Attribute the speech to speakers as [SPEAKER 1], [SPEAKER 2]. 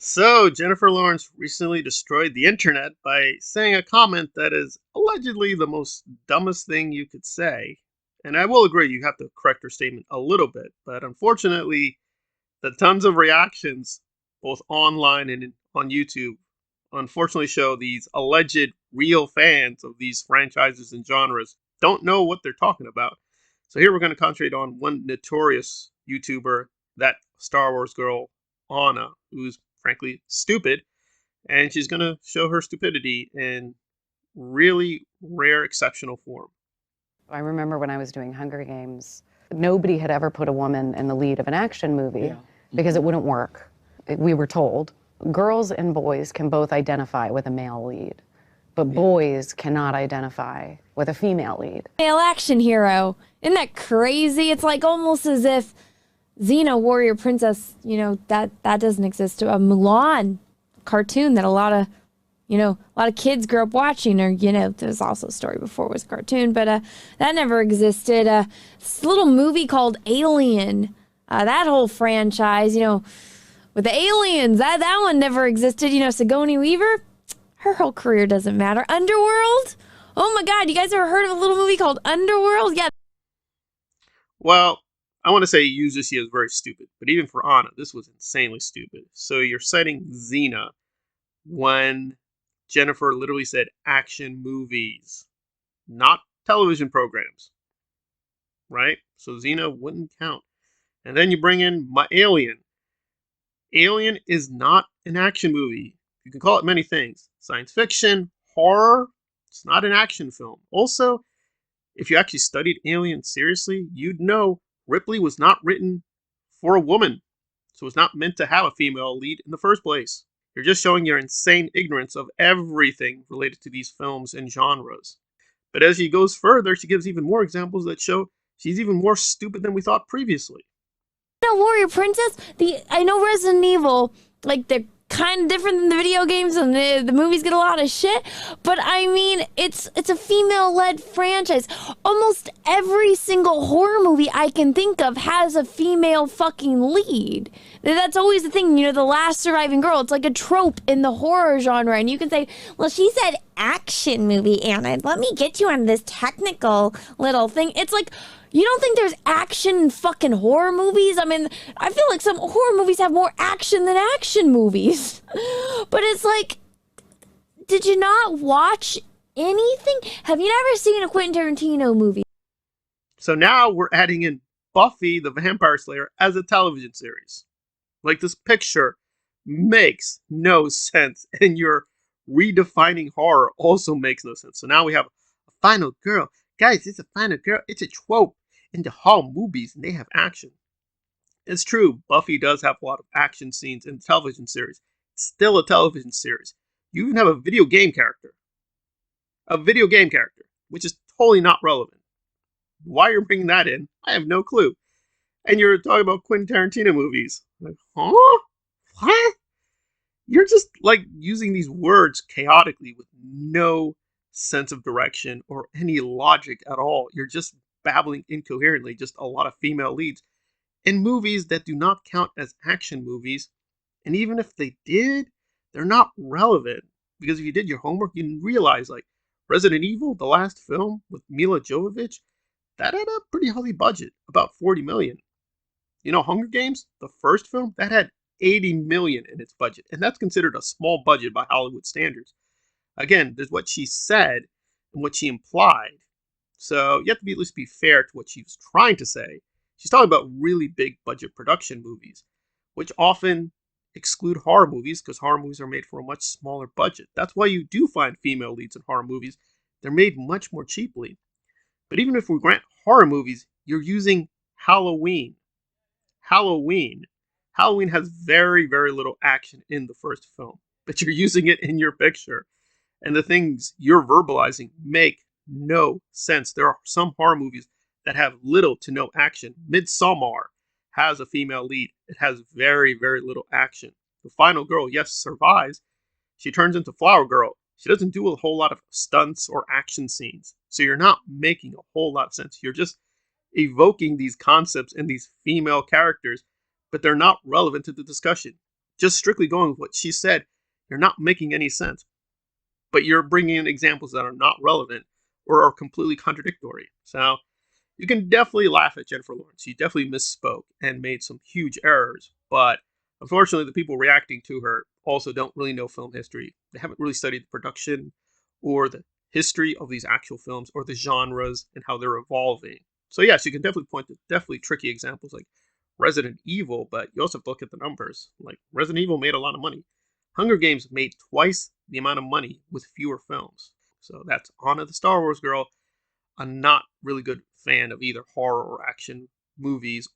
[SPEAKER 1] So, Jennifer Lawrence recently destroyed the internet by saying a comment that is allegedly the most dumbest thing you could say. And I will agree, you have to correct her statement a little bit, but unfortunately, the tons of reactions, both online and on YouTube, unfortunately show these alleged real fans of these franchises and genres don't know what they're talking about. So here we're going to concentrate on one notorious YouTuber, that Star Wars girl, Anna, who's frankly stupid, and she's going to show her stupidity in really rare, exceptional form.
[SPEAKER 2] I remember when I was doing Hunger Games, nobody had ever put a woman in the lead of an action movie because it wouldn't work. We were told girls and boys can both identify with a male lead, but boys cannot identify with a female lead.
[SPEAKER 3] Male action hero. Isn't that crazy? It's like almost as if Xena, Warrior Princess, that doesn't exist. A Mulan cartoon that a lot of kids grew up watching, or, there's also a story before it was a cartoon, but that never existed. This little movie called Alien, that whole franchise, with the aliens, that one never existed. Sigourney Weaver, her whole career doesn't matter. Underworld? Oh my God, you guys ever heard of a little movie called Underworld? Yeah.
[SPEAKER 1] Well, I want to say usually she is very stupid, but even for Anna, this was insanely stupid. So you're citing Xena when Jennifer literally said action movies, not television programs, right? So Xena wouldn't count. And then you bring in my Alien. Alien is not an action movie. You can call it many things. Science fiction, horror, it's not an action film. Also, if you actually studied Alien seriously, you'd know Ripley was not written for a woman. So it's not meant to have a female lead in the first place. You're just showing your insane ignorance of everything related to these films and genres. But as she goes further, she gives even more examples that show she's even more stupid than we thought previously.
[SPEAKER 3] Warrior Princess, I know Resident Evil, like they're kind of different than the video games, and the movies get a lot of shit, but I mean, it's a female-led franchise. Almost every single horror movie I can think of has a female fucking lead. That's always the thing, the last surviving girl. It's like a trope in the horror genre, and you can say, well, she said action movie, Anna. Let me get you on this technical little thing. It's like, you don't think there's action in fucking horror movies? I mean, I feel like some horror movies have more action than action movies. But it's like, did you not watch anything? Have you never seen a Quentin Tarantino movie?
[SPEAKER 1] So now we're adding in Buffy the Vampire Slayer as a television series. Like, this picture makes no sense, and your redefining horror also makes no sense. So now we have a final girl. Guys, it's a final girl. It's a trope in the horror movies, and they have action. It's true, Buffy does have a lot of action scenes in the television series. It's still a television series. You even have a video game character. A video game character, which is totally not relevant. Why you're bringing that in, I have no clue. And you're talking about Quentin Tarantino movies. Like, huh? What? You're just like using these words chaotically with no sense of direction or any logic at all. You're just babbling incoherently, just a lot of female leads in movies that do not count as action movies. And even if they did, they're not relevant. Because if you did your homework, you realize, like, Resident Evil, the last film with Mila Jovovich, that had a pretty healthy budget, about 40 million. Hunger Games, the first film, that had 80 million in its budget, and that's considered a small budget by Hollywood standards. Again, there's what she said and what she implied. So you have to at least be fair to what she was trying to say. She's talking about really big budget production movies, which often exclude horror movies because horror movies are made for a much smaller budget. That's why you do find female leads in horror movies. They're made much more cheaply. But even if we grant horror movies, you're using Halloween. Halloween. Halloween has very, very little action in the first film, but you're using it in your picture. And the things you're verbalizing make no sense. There are some horror movies that have little to no action. Midsommar has a female lead. It has very, very little action. The final girl, yes, survives. She turns into Flower Girl. She doesn't do a whole lot of stunts or action scenes. So you're not making a whole lot of sense. You're just evoking these concepts and these female characters, but they're not relevant to the discussion. just strictly going with what she said, you're not making any sense. But you're bringing in examples that are not relevant or are completely contradictory. So you can definitely laugh at Jennifer Lawrence. She definitely misspoke and made some huge errors. But unfortunately, the people reacting to her also don't really know film history. They haven't really studied the production or the history of these actual films or the genres and how they're evolving. So yes, you can definitely point to definitely tricky examples like Resident Evil, but you also have to look at the numbers. Like Resident Evil made a lot of money. Hunger Games made twice the amount of money with fewer films. So that's Anna the Star Wars Girl. I'm not really good fan of either horror or action movies